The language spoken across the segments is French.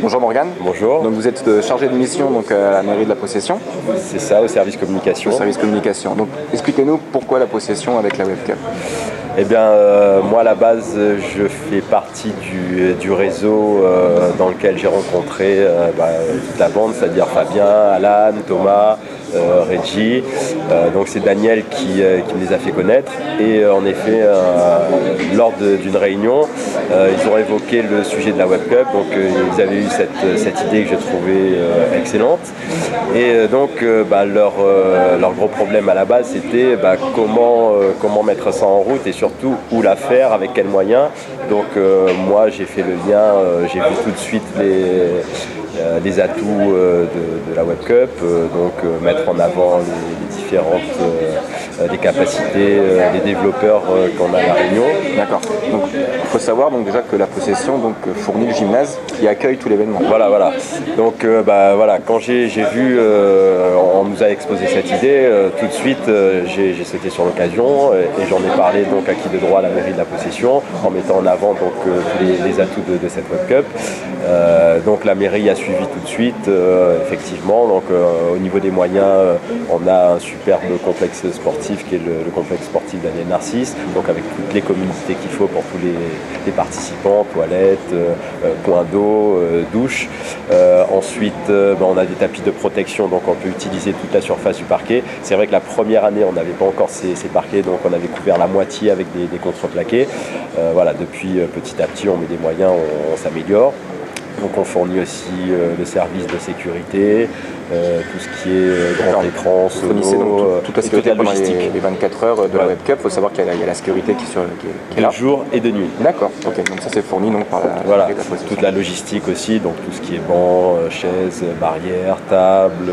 Bonjour Morgane. Bonjour. Donc vous êtes chargé de mission donc, à la mairie de la Possession. C'est ça, au service communication. Au service communication. Donc expliquez-nous pourquoi la Possession avec la webcam. Eh bien, moi à la base, je fais partie du réseau dans lequel j'ai rencontré toute la bande, c'est-à-dire Fabien, Alan, Thomas, Reggie. Donc c'est Daniel qui me les a fait connaître. Et en effet, lors d'une réunion, ils ont évoqué le sujet de la Web Cup. Donc ils avaient eu cette idée que j'ai trouvée excellente. Et donc leur gros problème à la base, c'était comment mettre ça en route et surtout où la faire, avec quels moyens. Donc moi j'ai fait le lien, j'ai vu tout de suite les atouts de la Web Cup, mettre en avant les différentes des capacités des développeurs qu'on a à La Réunion. D'accord. Donc il faut savoir donc, déjà que la Possession donc, fournit le gymnase qui accueille tout l'événement. Voilà. Donc quand j'ai vu, on nous a exposé cette idée, tout de suite j'ai sauté sur l'occasion et j'en ai parlé donc à qui de droit à la mairie de la Possession en mettant en avant donc tous les atouts de cette Web Cup. Donc la mairie a suivi tout de suite, effectivement. Donc au niveau des moyens, on a un superbe complexe sportif qui est le complexe sportif Daniel Narcisse, donc avec toutes les communautés qu'il faut pour tous les participants, toilettes, points d'eau, douche. Ensuite, on a des tapis de protection, donc on peut utiliser toute la surface du parquet. C'est vrai que la première année, on n'avait pas encore ces parquets, donc on avait couvert la moitié avec des contreplaqués. Depuis petit à petit, on met des moyens, on s'améliore. Donc on fournit aussi le service de sécurité, tout ce qui est grand écran, sono, toute la sécurité logistique. Les 24 heures de la Web Cup, il faut savoir qu'il y a la sécurité qui est là. De jour et de nuit. D'accord, ok, donc ça c'est fourni donc, par la Possession. Toute la logistique aussi, donc tout ce qui est bancs, chaises, barrières, tables,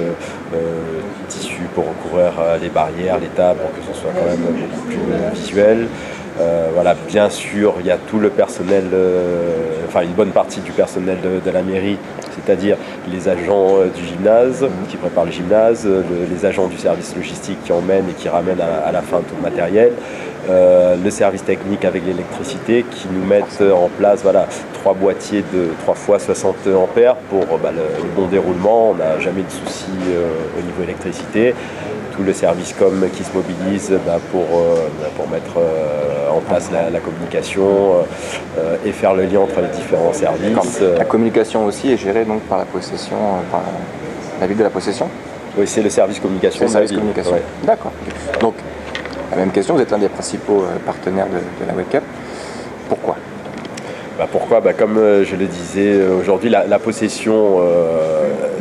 tissus pour recouvrir les barrières, les tables, pour que ce soit quand même beaucoup plus visuel. Bien sûr, il y a tout le personnel, une bonne partie du personnel de la mairie, c'est-à-dire les agents du gymnase qui préparent le gymnase, les agents du service logistique qui emmènent et qui ramènent à la fin tout le matériel, le service technique avec l'électricité qui nous mettent en place 3 boîtiers de 3 fois 60 ampères pour le bon déroulement. On n'a jamais de soucis au niveau électricité. Tout le service com qui se mobilise pour mettre en place la communication et faire le lien entre les différents services. La communication aussi est gérée donc, par la Possession, par la ville de la Possession. Oui, c'est le service communication. C'est le service communication. Ouais. D'accord. Donc, la même question, vous êtes un des principaux partenaires de la Web Cup. Pourquoi ? Pourquoi ? Comme je le disais, aujourd'hui, la Possession,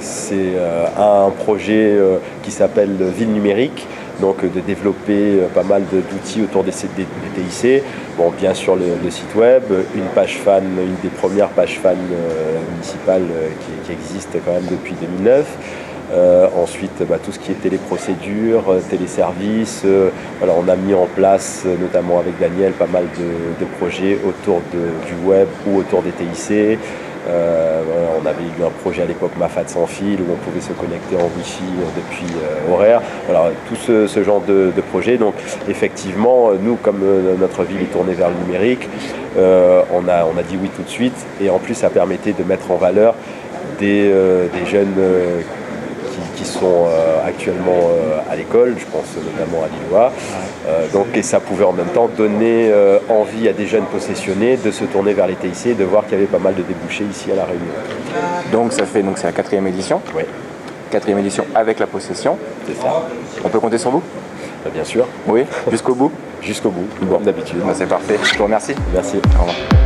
c'est un projet qui s'appelle Ville numérique, donc de développer pas mal d'outils autour des TIC. Bien sûr, le site web, une page fan, une des premières pages fan municipales qui existe quand même depuis 2009. Ensuite, tout ce qui est téléprocédure, téléservice. On a mis en place, notamment avec Daniel, pas mal de projets autour du web ou autour des TIC. On avait eu un projet à l'époque Mafat sans fil où on pouvait se connecter en Wi-Fi depuis horaire. Tout ce genre de projet. Donc effectivement, nous, comme notre ville est tournée vers le numérique, on a dit oui tout de suite. Et en plus, ça permettait de mettre en valeur des jeunes qui sont actuellement à l'école, je pense notamment à Lillois. Et ça pouvait en même temps donner envie à des jeunes possessionnés de se tourner vers les TIC et de voir qu'il y avait pas mal de débouchés ici à La Réunion. Donc c'est la 4e édition. Oui. 4e édition avec la Possession. C'est ça. On peut compter sur vous ? Bien sûr. Oui, jusqu'au bout ? Jusqu'au bout, bon. comme d'habitude. C'est parfait. Je vous remercie. Merci. Au revoir.